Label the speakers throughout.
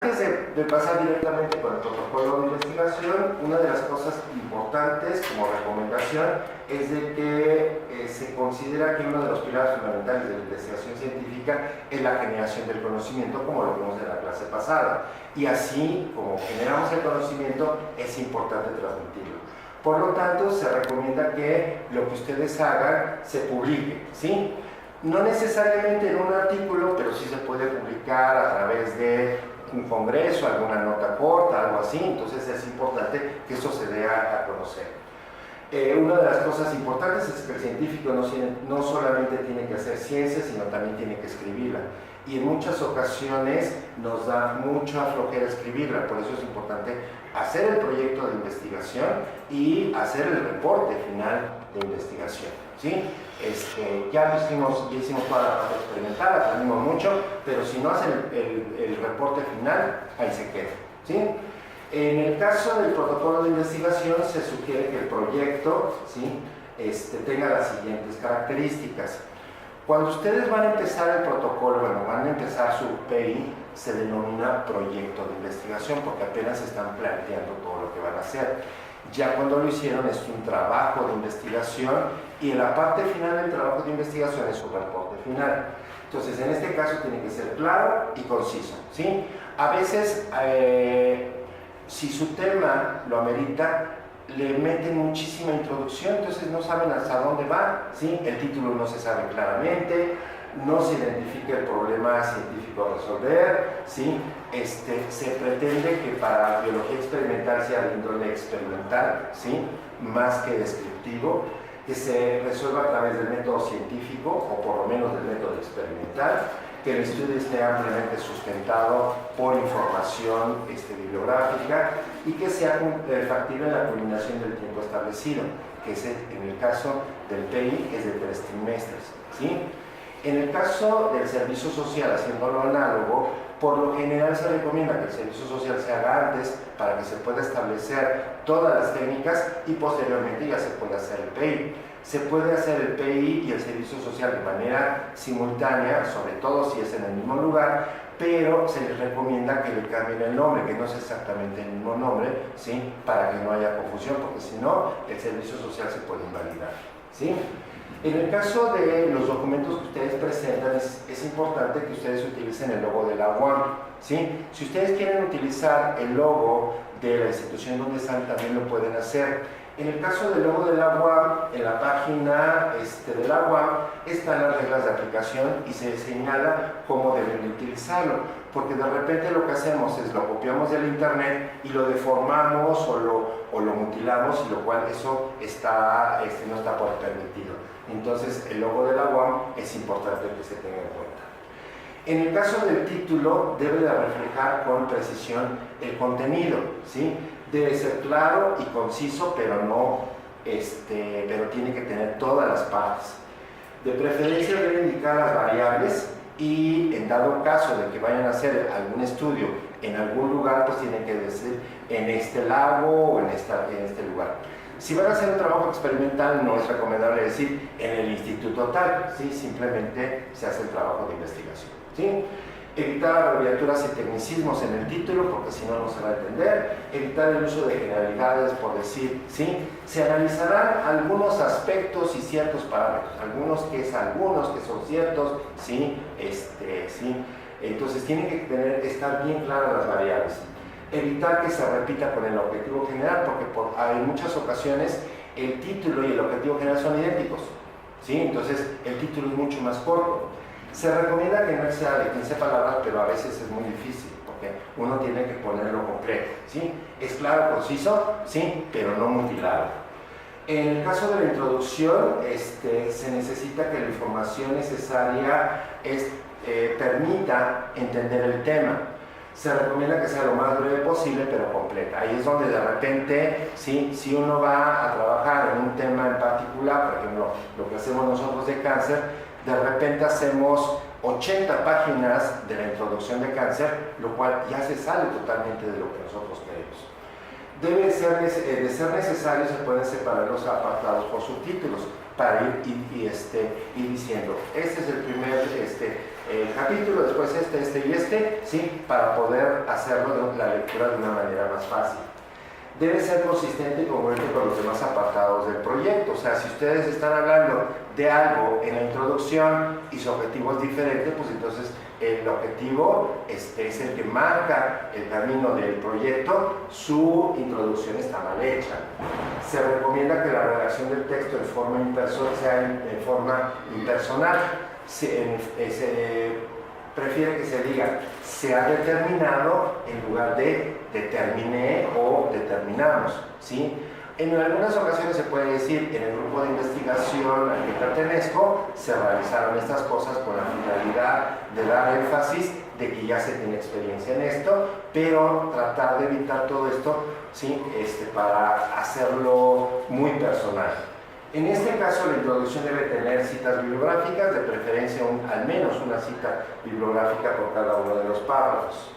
Speaker 1: Antes de pasar directamente con el protocolo de investigación, una de las cosas importantes como recomendación es de que se considera que uno de los pilares fundamentales de la investigación científica es la generación del conocimiento, como lo vimos en la clase pasada. Y así, como generamos el conocimiento, es importante transmitirlo. Por lo tanto, se recomienda que lo que ustedes hagan se publique, ¿sí? No necesariamente en un artículo, pero sí se puede publicar a través de un congreso, alguna nota corta, algo así. Entonces es importante que eso se dé a conocer. Una de las cosas importantes es que el científico no solamente tiene que hacer ciencia, sino también tiene que escribirla. Y en muchas ocasiones nos da mucha flojera escribirla, por eso es importante hacer el proyecto de investigación y hacer el reporte final de investigación, ¿sí? Ya hicimos toda la parte experimental, aprendimos mucho, pero si no hacen el reporte final, ahí se queda, ¿sí? En el caso del protocolo de investigación, se sugiere que el proyecto, ¿sí? Tenga las siguientes características. Cuando ustedes van a empezar el protocolo, bueno, van a empezar su PI, se denomina proyecto de investigación porque apenas están planteando todo lo que van a hacer. Ya cuando lo hicieron es un trabajo de investigación y en la parte final del trabajo de investigación es un reporte final. Entonces, en este caso tiene que ser claro y conciso, ¿sí? A veces, si su tema lo amerita, le meten muchísima introducción, entonces no saben hasta dónde va, ¿sí? El título no se sabe claramente, no se identifica el problema científico a resolver, ¿sí? Se pretende que para biología experimental sea de índole experimental, ¿sí? Más que descriptivo, que se resuelva a través del método científico, o por lo menos del método experimental, que el estudio esté ampliamente sustentado por información bibliográfica y que sea factible en la culminación del tiempo establecido, que es en el caso del PI es de 3 trimestres, ¿sí? En el caso del servicio social, haciéndolo análogo, por lo general se recomienda que el servicio social se haga antes para que se pueda establecer todas las técnicas y posteriormente ya se puede hacer el PI. Se puede hacer el PI y el servicio social de manera simultánea, sobre todo si es en el mismo lugar, pero se les recomienda que le cambien el nombre, que no es exactamente el mismo nombre, ¿sí? Para que no haya confusión, porque si no, el servicio social se puede invalidar, ¿sí? En el caso de los documentos que ustedes presentan, es importante que ustedes utilicen el logo de la UAM, ¿sí? Si ustedes quieren utilizar el logo de la institución donde están, también lo pueden hacer. En el caso del logo de la UAM, en la página de la UAM están las reglas de aplicación y se señala cómo deben de utilizarlo, porque de repente lo que hacemos es lo copiamos del internet y lo deformamos o lo mutilamos, y lo cual eso no está por permitido. Entonces el logo de la UAM es importante que se tenga en cuenta. En el caso del título, debe de reflejar con precisión el contenido, ¿sí? Debe ser claro y conciso, pero tiene que tener todas las partes. De preferencia debe indicar las variables y en dado caso de que vayan a hacer algún estudio en algún lugar, pues tienen que decir en este lago o en este lugar. Si van a hacer un trabajo experimental, no es recomendable decir en el instituto tal, ¿sí? Simplemente se hace el trabajo de investigación, ¿sí? Evitar abreviaturas y tecnicismos en el título, porque si no, no se va a entender. Evitar el uso de generalidades, por decir, ¿sí? Se analizarán algunos aspectos y ciertos parámetros, algunos que son ciertos, ¿sí? ¿Sí? Entonces tienen que estar bien claras las variables. Evitar que se repita con el objetivo general, porque en muchas ocasiones el título y el objetivo general son idénticos, ¿sí? Entonces el título es mucho más corto. Se recomienda que no exceda de 15 palabras, pero a veces es muy difícil, porque uno tiene que ponerlo completo, ¿sí? Es claro, conciso, sí, pero no mutilado. En el caso de la introducción, se necesita que la información necesaria permita entender el tema. Se recomienda que sea lo más breve posible, pero completa. Ahí es donde de repente, ¿sí? Si uno va a trabajar en un tema en particular, por ejemplo, lo que hacemos nosotros de cáncer, de repente hacemos 80 páginas de la introducción de cáncer, lo cual ya se sale totalmente de lo que nosotros queremos. De ser necesario, se pueden separar los apartados por subtítulos para ir diciendo, este es el primer el capítulo, después este y este, ¿sí? Para poder hacerlo la lectura de una manera más fácil. Debe ser consistente y congruente con los demás apartados del proyecto. O sea, si ustedes están hablando de algo en la introducción y su objetivo es diferente, pues entonces el objetivo es el que marca el camino del proyecto, su introducción está mal hecha. Se recomienda que la redacción del texto en forma sea en forma impersonal. Se prefiere que se diga se ha determinado en lugar de determiné o determinamos, ¿sí? En algunas ocasiones se puede decir en el grupo de investigación al que pertenezco se realizaron estas cosas con la finalidad de dar énfasis de que ya se tiene experiencia en esto, pero tratar de evitar todo esto, ¿sí? Para hacerlo muy personal. En este caso, la introducción debe tener citas bibliográficas, de preferencia al menos una cita bibliográfica por cada uno de los párrafos.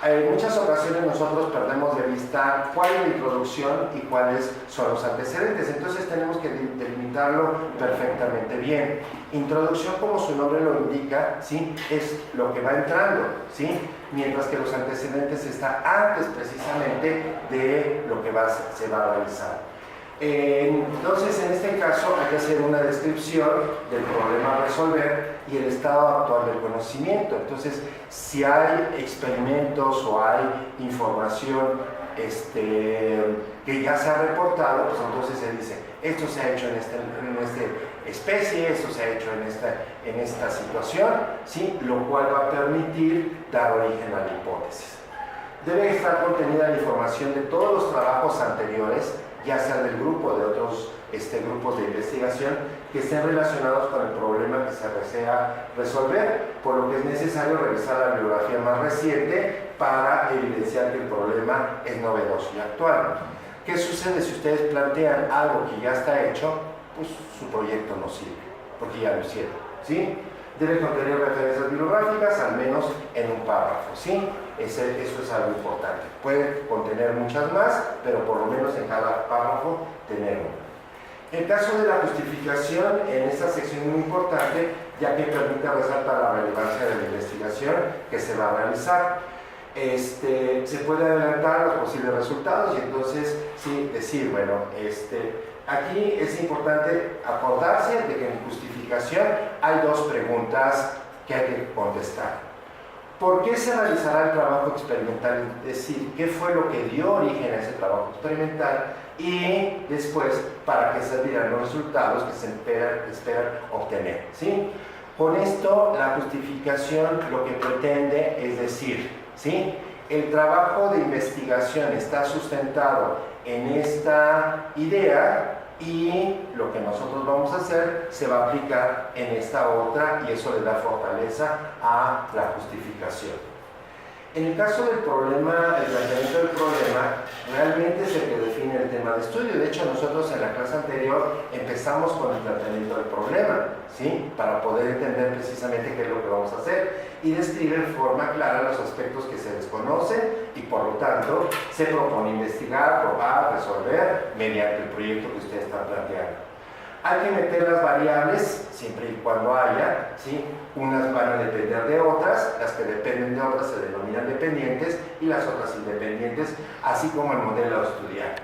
Speaker 1: En muchas ocasiones nosotros perdemos de vista cuál es la introducción y cuáles son los antecedentes, entonces tenemos que delimitarlo perfectamente bien. Introducción, como su nombre lo indica, ¿sí? Es lo que va entrando, ¿sí? Mientras que los antecedentes están antes precisamente de lo que se va a realizar. Entonces, en este caso hay que hacer una descripción del problema a resolver y el estado actual del conocimiento. Entonces, si hay experimentos o hay información que ya se ha reportado, pues entonces se dice, esto se ha hecho en esta especie, esto se ha hecho en esta situación, ¿sí? Lo cual va a permitir dar origen a la hipótesis. Debe estar contenida la información de todos los trabajos anteriores, ya sea del grupo, de otros grupos de investigación que estén relacionados con el problema que se desea resolver, por lo que es necesario revisar la bibliografía más reciente para evidenciar que el problema es novedoso y actual. ¿Qué sucede si ustedes plantean algo que ya está hecho? Pues su proyecto no sirve, porque ya lo hicieron, ¿sí? Debe contener referencias bibliográficas, al menos en un párrafo, ¿sí? Eso es algo importante. Puede contener muchas más, pero por lo menos en cada párrafo tener una. El caso de la justificación en esta sección es muy importante, ya que permite resaltar la relevancia de la investigación que se va a realizar. Se puede adelantar los posibles resultados y entonces sí decir, bueno, aquí es importante acordarse de que en justificación hay dos preguntas que hay que contestar. ¿Por qué se realizará el trabajo experimental? Es decir, ¿qué fue lo que dio origen a ese trabajo experimental? Y después, ¿para qué servirán los resultados que se esperan obtener? ¿Sí? Con esto, la justificación lo que pretende es decir, ¿sí? El trabajo de investigación está sustentado en esta idea y lo que nosotros vamos a hacer se va a aplicar en esta otra y eso le da fortaleza a la justificación. En el caso del problema, el planteamiento del problema, realmente es el que define el tema de estudio. De hecho, nosotros en la clase anterior empezamos con el planteamiento del problema, ¿sí? Para poder entender precisamente qué es lo que vamos a hacer y describir de forma clara los aspectos que se desconocen y por lo tanto se propone investigar, probar, resolver mediante el proyecto que ustedes están planteando. Hay que meter las variables siempre y cuando haya, ¿sí? Unas van a depender de otras, las que dependen de otras se denominan dependientes y las otras independientes, así como el modelo a estudiar.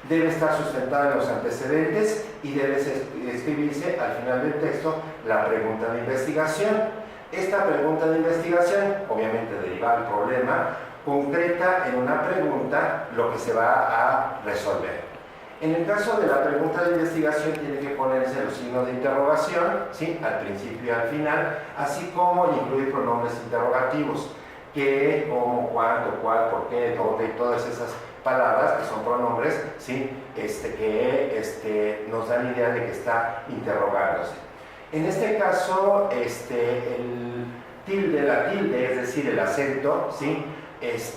Speaker 1: Debe estar sustentada en los antecedentes y debe escribirse al final del texto la pregunta de investigación. Esta pregunta de investigación, obviamente derivada del problema, concreta en una pregunta lo que se va a resolver. En el caso de la pregunta de investigación tiene que ponerse los signos de interrogación, ¿sí? Al principio y al final, así como incluir pronombres interrogativos, qué, cómo, cuándo, cuál, por qué, dónde, y todas esas palabras que son pronombres, ¿sí? Que nos dan idea de que está interrogándose. En este caso, el tilde, la tilde, es decir, el acento, ¿sí?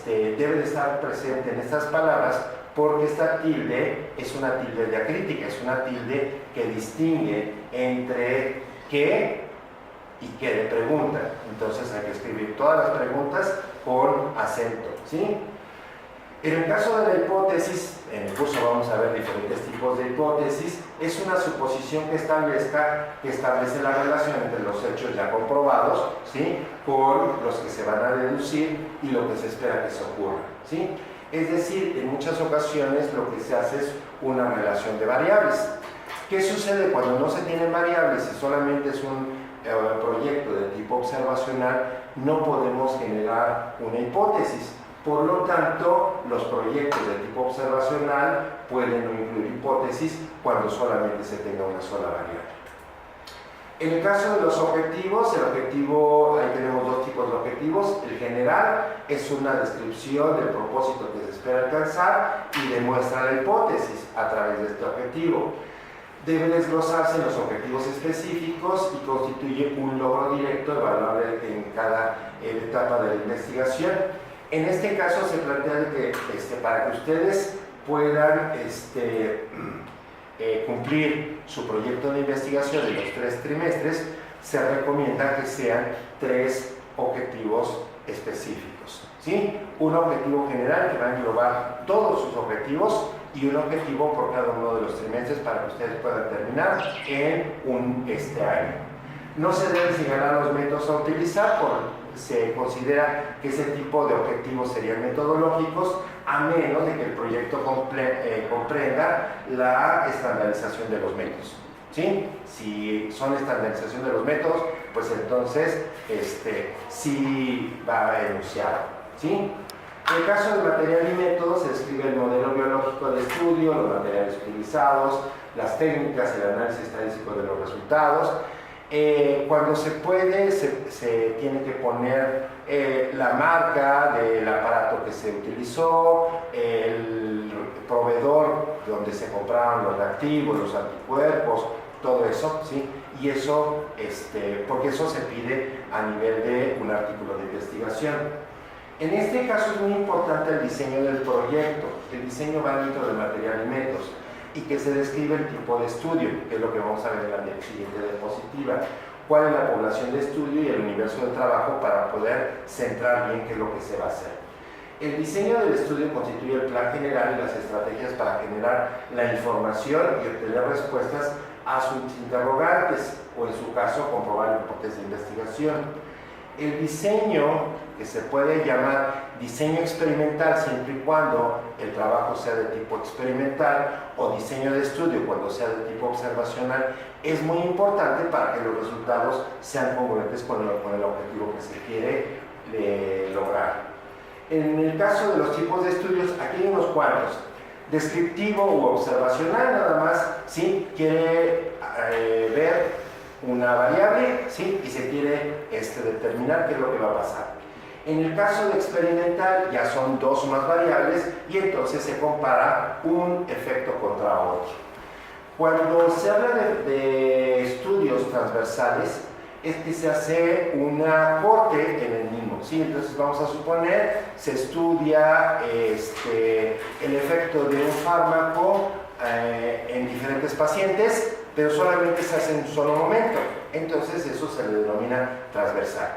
Speaker 1: Debe de estar presente en estas palabras porque esta tilde es una tilde diacrítica, es una tilde que distingue entre qué y qué de pregunta. Entonces hay que escribir todas las preguntas con acento, ¿sí? En el caso de la hipótesis, en el curso vamos a ver diferentes tipos de hipótesis, es una suposición que establece la relación entre los hechos ya comprobados, ¿sí?, con los que se van a deducir y lo que se espera que se ocurra, ¿sí? Es decir, en muchas ocasiones lo que se hace es una relación de variables. ¿Qué sucede cuando no se tienen variables y solamente es un proyecto de tipo observacional? No podemos generar una hipótesis. Por lo tanto, los proyectos de tipo observacional pueden no incluir hipótesis cuando solamente se tenga una sola variable. En el caso de los objetivos, ahí tenemos dos tipos de objetivos. El general es una descripción del propósito que se espera alcanzar y demuestra la hipótesis a través de este objetivo. Debe desglosarse en los objetivos específicos y constituye un logro directo evaluable en cada etapa de la investigación. En este caso se plantea que para que ustedes puedan cumplir su proyecto de investigación de los 3 trimestres, se recomienda que sean 3 objetivos específicos, ¿sí? Un objetivo general que va a englobar todos sus objetivos y un objetivo por cada uno de los trimestres para que ustedes puedan terminar en este año. No se deben señalar los métodos a utilizar, se considera que ese tipo de objetivos serían metodológicos, a menos de que el proyecto comprenda la estandarización de los métodos, ¿sí? Si son estandarización de los métodos, pues entonces sí va enunciado, ¿sí? En el caso del material y método se describe el modelo biológico de estudio, los materiales utilizados, las técnicas, el análisis estadístico de los resultados. Cuando se puede, se tiene que poner la marca del aparato que se utilizó, el proveedor donde se compraron los reactivos, los anticuerpos, todo eso, ¿sí? Y eso, porque eso se pide a nivel de un artículo de investigación. En este caso es muy importante el diseño del proyecto. El diseño va dentro del material y métodos, y que se describe el tipo de estudio, que es lo que vamos a ver en la siguiente diapositiva. Cuál es la población de estudio y el universo de trabajo para poder centrar bien qué es lo que se va a hacer. El diseño del estudio constituye el plan general y las estrategias para generar la información y obtener respuestas a sus interrogantes, o en su caso comprobar hipótesis de investigación. El diseño, que se puede llamar diseño experimental siempre y cuando el trabajo sea de tipo experimental, o diseño de estudio cuando sea de tipo observacional, es muy importante para que los resultados sean congruentes con el objetivo que se quiere lograr. En el caso de los tipos de estudios, aquí hay unos cuantos. Descriptivo u observacional, nada más, ¿sí? Quiere ver una variable, ¿sí? Y se quiere determinar qué es lo que va a pasar. En el caso de experimental ya son 2 o más variables y entonces se compara un efecto contra otro. Cuando se habla de estudios transversales, es que se hace una corte en el mismo, ¿sí? Entonces vamos a suponer, se estudia el efecto de un fármaco en diferentes pacientes, pero solamente se hace en un solo momento, entonces eso se le denomina transversal.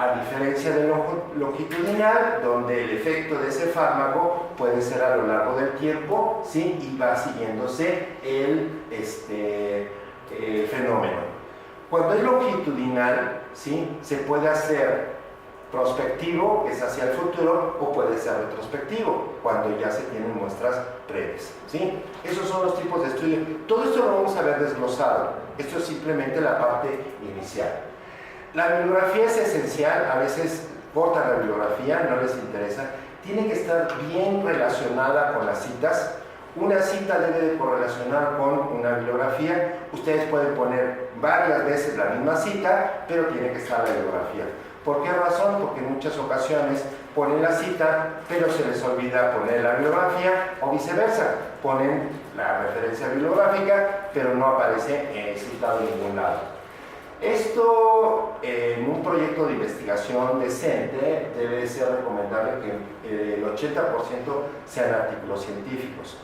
Speaker 1: A diferencia del longitudinal, donde el efecto de ese fármaco puede ser a lo largo del tiempo, ¿sí? Y va siguiéndose el fenómeno. Cuando es longitudinal, ¿sí? Se puede hacer prospectivo, que es hacia el futuro, o puede ser retrospectivo, cuando ya se tienen muestras previas, ¿sí? Esos son los tipos de estudio. Todo esto lo vamos a ver desglosado. Esto es simplemente la parte inicial. La bibliografía es esencial, a veces cortan la bibliografía, no les interesa. Tiene que estar bien relacionada con las citas. Una cita debe de correlacionar con una bibliografía. Ustedes pueden poner varias veces la misma cita, pero tiene que estar la bibliografía. ¿Por qué razón? Porque en muchas ocasiones ponen la cita, pero se les olvida poner la bibliografía, o viceversa. Ponen la referencia bibliográfica, pero no aparece citado en ningún lado. Esto, en un proyecto de investigación decente, debe ser recomendable que el 80% sean artículos científicos.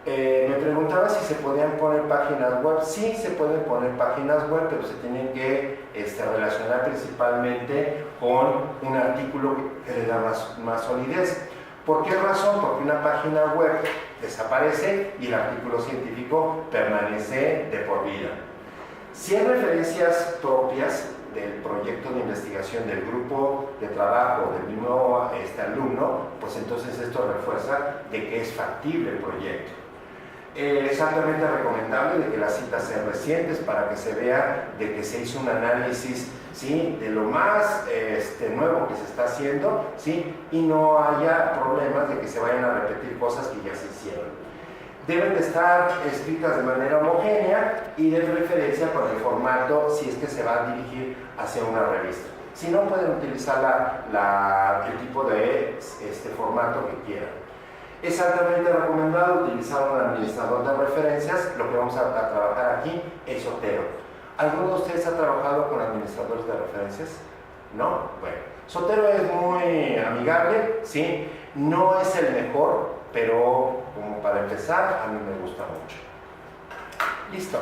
Speaker 1: Me preguntaba si se podían poner páginas web. Sí, se pueden poner páginas web, pero se tienen que relacionar principalmente con un artículo que le da más solidez. ¿Por qué razón? Porque una página web desaparece y el artículo científico permanece de por vida. Si hay referencias propias del proyecto de investigación, del grupo de trabajo, del mismo alumno, pues entonces esto refuerza de que es factible el proyecto. Es altamente recomendable de que las citas sean recientes para que se vea de que se hizo un análisis, ¿sí?, de lo más nuevo que se está haciendo, ¿sí?, y no haya problemas de que se vayan a repetir cosas que ya se hicieron. Deben de estar escritas de manera homogénea y de preferencia con el formato si es que se va a dirigir hacia una revista. Si no, pueden utilizar el tipo de formato que quieran. Es altamente recomendado utilizar un administrador de referencias. Lo que vamos a trabajar aquí es Zotero. ¿Alguno de ustedes ha trabajado con administradores de referencias? ¿No? Bueno, Zotero es muy amigable, ¿sí? No es el mejor, pero como para empezar, a mí me gusta mucho. Listo.